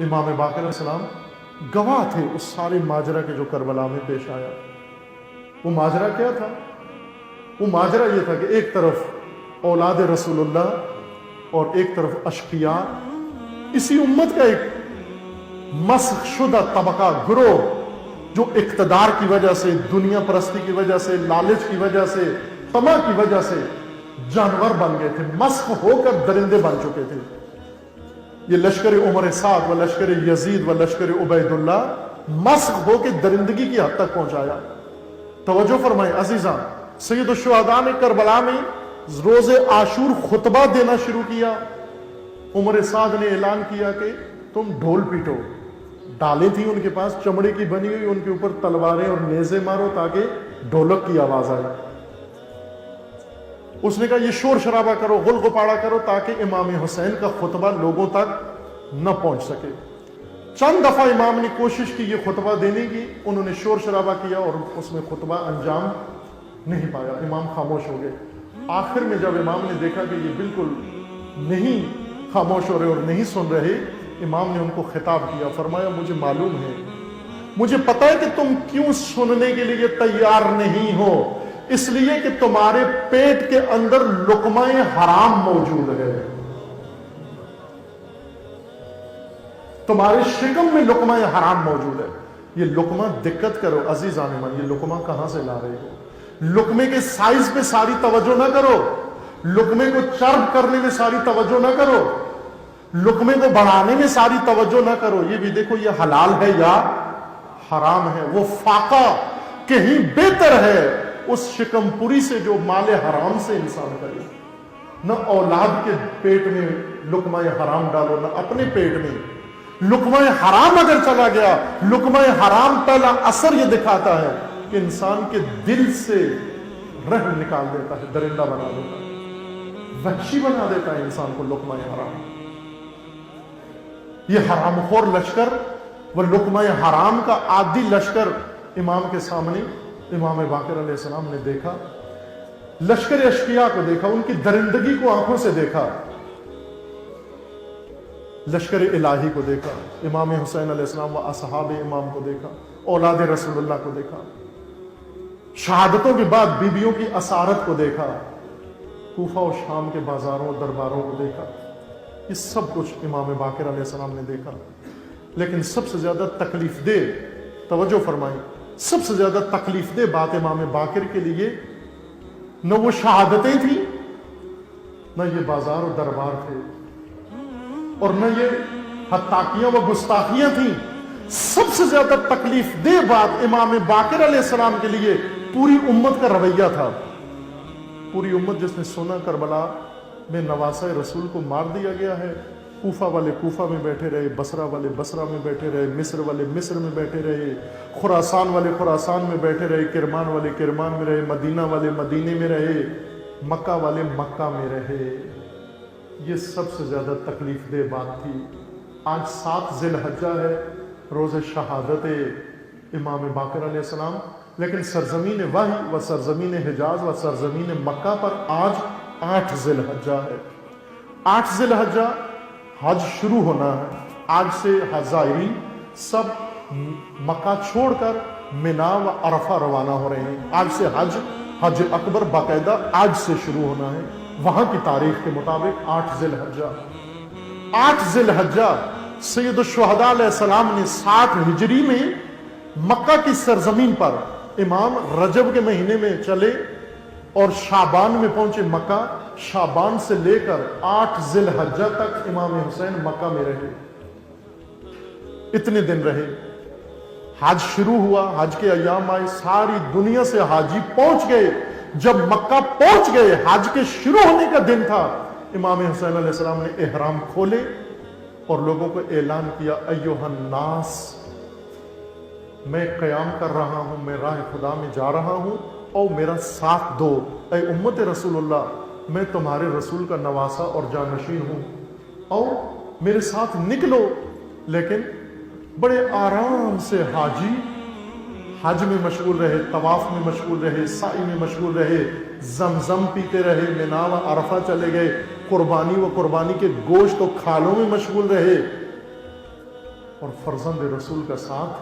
امام باقر علیہ السلام گواہ تھے اس سارے ماجرا کے جو کربلا میں پیش آیا۔ وہ ماجرا کیا تھا؟ وہ ماجرا یہ تھا کہ ایک طرف اولاد رسول اللہ اور ایک طرف اشقیاء، اسی امت کا ایک مسخ شدہ طبقہ، گروہ، جو اقتدار کی وجہ سے، دنیا پرستی کی وجہ سے، لالچ کی وجہ سے، طمع کی وجہ سے جانور بن گئے تھے، مسخ ہو کر درندے بن چکے تھے۔ یہ لشکر عمر سعد و لشکر یزید و لشکر عبید اللہ مسخ ہو کے درندگی کی حد تک پہنچایا۔ توجہ فرمائیں عزیزاں، سید الشہداء نے کربلا میں روز عاشور خطبہ دینا شروع کیا۔ عمر سعد نے اعلان کیا کہ تم ڈھول پیٹو، ڈالیں تھیں ان کے پاس چمڑے کی بنی ہوئی، ان کے اوپر تلواریں اور نیزے مارو تاکہ ڈھولک کی آواز آئے۔ اس نے کہا یہ شور شرابہ کرو، غل غپاڑا کرو تاکہ امام حسین کا خطبہ لوگوں تک نہ پہنچ سکے۔ چند دفعہ امام نے کوشش کی یہ خطبہ دینے کی، انہوں نے شور شرابہ کیا اور اس میں خطبہ انجام نہیں پایا، امام خاموش ہو گئے۔ آخر میں جب امام نے دیکھا کہ یہ بالکل نہیں خاموش ہو رہے اور نہیں سن رہے، امام نے ان کو خطاب کیا، فرمایا مجھے معلوم ہے، مجھے پتا ہے کہ تم کیوں سننے کے لیے تیار نہیں ہو، اس لیے کہ تمہارے پیٹ کے اندر لقمہ حرام موجود ہے، تمہارے شکم میں لقمہ حرام موجود ہے۔ یہ لقمہ دقت کرو عزیزان من، یہ لقمہ کہاں سے لا رہے ہو؟ لقمے کے سائز پہ ساری توجہ نہ کرو، لقمے کو چرب کرنے میں ساری توجہ نہ کرو، لقمے کو بڑھانے میں ساری توجہ نہ کرو، یہ بھی دیکھو یہ حلال ہے یا حرام ہے۔ وہ فاقہ کہیں بہتر ہے اس شکم پوری سے جو مال حرام سے انسان کرے۔ نہ اولاد کے پیٹ میں لقمہ حرام ڈالو، نہ اپنے پیٹ میں۔ لقمہ حرام اگر چلا گیا، لقمہ حرام پہلا اثر یہ دکھاتا ہے کہ انسان کے دل سے رحم نکال دیتا ہے، درندہ بنا دیتا ہے، وحشی بنا دیتا ہے انسان کو لقمہ حرام۔ یہ حرام خور لشکر و لقمہ حرام کا عادی لشکر امام کے سامنے امام باقر علیہ السلام نے دیکھا، لشکر اشقیاء کو دیکھا، ان کی درندگی کو آنکھوں سے دیکھا، لشکر الہی کو دیکھا، امام حسین علیہ السلام و اصحاب امام کو دیکھا، اولاد رسول اللہ کو دیکھا، شہادتوں کے بعد بیویوں کی اسارت کو دیکھا، کوفہ و شام کے بازاروں و درباروں کو دیکھا۔ یہ سب کچھ امام باقر علیہ السلام نے دیکھا، لیکن سب سے زیادہ تکلیف دہ، توجہ فرمائیں، سب سے زیادہ تکلیف دہ بات امام باقر کے لیے نہ وہ شہادتیں تھیں، نہ یہ بازار و دربار تھے، اور نہ یہ حتاکیاں و گستاخیاں تھیں۔ سب سے زیادہ تکلیف دہ بات امام باقر علیہ السلام کے لیے پوری امت کا رویہ تھا۔ پوری امت جس نے سنا کربلا میں نواسہ رسول کو مار دیا گیا ہے، کوفہ والے کوفہ میں بیٹھے رہے، بصرہ والے بصرہ میں بیٹھے رہے، مصر والے مصر میں بیٹھے رہے، خراسان والے خراسان میں بیٹھے رہے، کرمان والے کرمان میں رہے، مدینہ والے مدینے میں رہے، مکہ والے مکہ میں رہے۔ یہ سب سے زیادہ تکلیف دہ بات تھی۔ آج 7 ذی الحجہ ہے، روز شہادت امام باقر علیہ السلام، لیکن سرزمین وحی و سرزمین حجاز و سرزمین مکہ پر آج 8 ذی الحجہ ہے۔ 8 ذی الحجہ حج شروع ہونا ہے۔ آج سے حجائرین سب مکہ چھوڑ کر منا و عرفہ روانہ ہو رہے ہیں۔ آج سے حج اکبر باقاعدہ آج سے شروع ہونا ہے، وہاں کی تاریخ کے مطابق 8 ذی الحجہ۔ 8 ذی الحجہ سید الشہداء علیہ السلام نے 60 ہجری میں مکہ کی سرزمین پر، امام رجب کے مہینے میں چلے اور شعبان میں پہنچے مکہ، شعبان سے لے کر 8 ذی الحجہ تک امام حسین مکہ میں رہے، اتنے دن رہے۔ حج شروع ہوا، حج کے ایام آئے، ساری دنیا سے حاجی پہنچ گئے۔ جب مکہ پہنچ گئے، حج کے شروع ہونے کا دن تھا، امام حسین علیہ السلام نے احرام کھولے اور لوگوں کو اعلان کیا، ایھا الناس، میں قیام کر رہا ہوں، میں راہ خدا میں جا رہا ہوں، او میرا ساتھ دو، اے امت رسول اللہ، میں تمہارے رسول کا نواسہ اور جانشین ہوں، او میرے ساتھ نکلو۔ لیکن بڑے آرام سے حاجی حج میں مشغول رہے، طواف میں مشغول رہے، سعی میں مشغول رہے، زمزم پیتے رہے، منا و عرفہ چلے گئے، قربانی و قربانی کے گوشت و کھالوں میں مشغول رہے۔ اور فرزند رسول کا ساتھ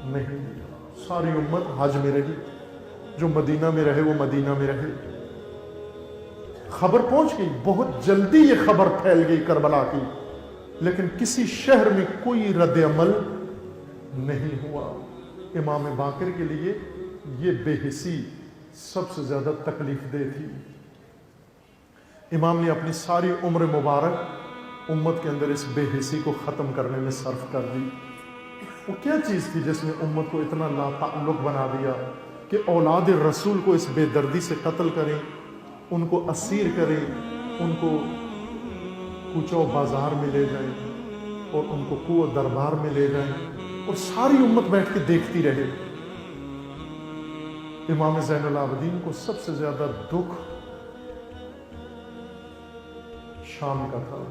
نہیں دیا۔ ساری امت حج میں رہی، جو مدینہ میں رہے وہ مدینہ میں رہے۔ خبر پہنچ گئی، بہت جلدی یہ خبر پھیل گئی کربلا کی، لیکن کسی شہر میں کوئی رد عمل نہیں ہوا۔ امام باقر کے لیے یہ بے حسی سب سے زیادہ تکلیف دہ تھی۔ امام نے اپنی ساری عمر مبارک امت کے اندر اس بے حسی کو ختم کرنے میں صرف کر دی۔ وہ کیا چیز تھی جس نے امت کو اتنا ناتعلق بنا دیا کہ اولاد رسول کو اس بے دردی سے قتل کریں، ان کو اسیر کریں، ان کو کوچہ و بازار میں لے جائیں اور ان کو کوہ و دربار میں لے جائیں اور ساری امت بیٹھ کے دیکھتی رہے۔ امام زین العابدین کو سب سے زیادہ دکھ شام کا تھا۔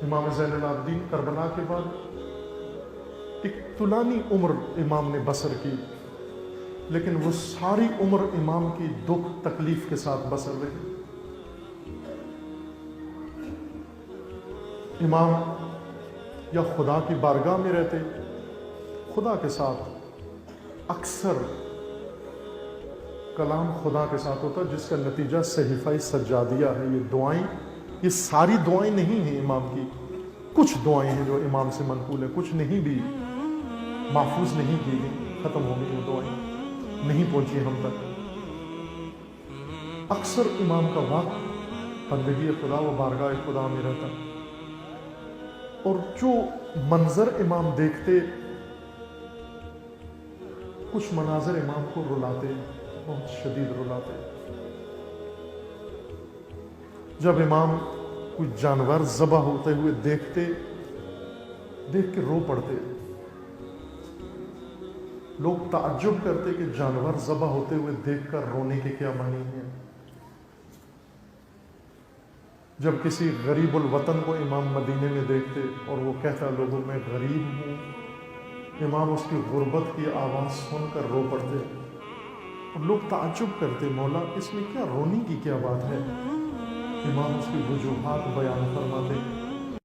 امام زین العابدین کربلا کے بعد ایک طولانی عمر امام نے بسر کی، لیکن وہ ساری عمر امام کی دکھ تکلیف کے ساتھ بسر رہی۔ امام یا خدا کی بارگاہ میں رہتے، خدا کے ساتھ اکثر کلام خدا کے ساتھ ہوتا، جس کا نتیجہ صحیفہ سجادیہ ہے۔ یہ دعائیں، یہ ساری دعائیں نہیں ہیں امام کی، کچھ دعائیں ہیں جو امام سے منقول ہیں، کچھ نہیں بھی محفوظ نہیں کی گئی، ختم ہو گئی وہ دعائیں، نہیں پہنچی ہم تک۔ اکثر امام کا وقت بندگی خدا و بارگاہ خدا میں رہتا، اور جو منظر امام دیکھتے، کچھ مناظر امام کو رلاتے، بہت شدید رلاتے۔ جب امام کوئی جانور ذبح ہوتے ہوئے دیکھتے، دیکھ کے رو پڑتے۔ لوگ تعجب کرتے کہ جانور ذبح ہوتے ہوئے دیکھ کر رونے کے کیا معنی ہیں۔ جب کسی غریب الوطن کو امام مدینے میں دیکھتے اور وہ کہتا لوگوں میں غریب ہوں، امام اس کی غربت کی آواز سن کر رو پڑتے اور لوگ تعجب کرتے، مولا اس میں کیا رونے کی کیا بات ہے؟ امام اس کی وجوہات بیان فرماتے۔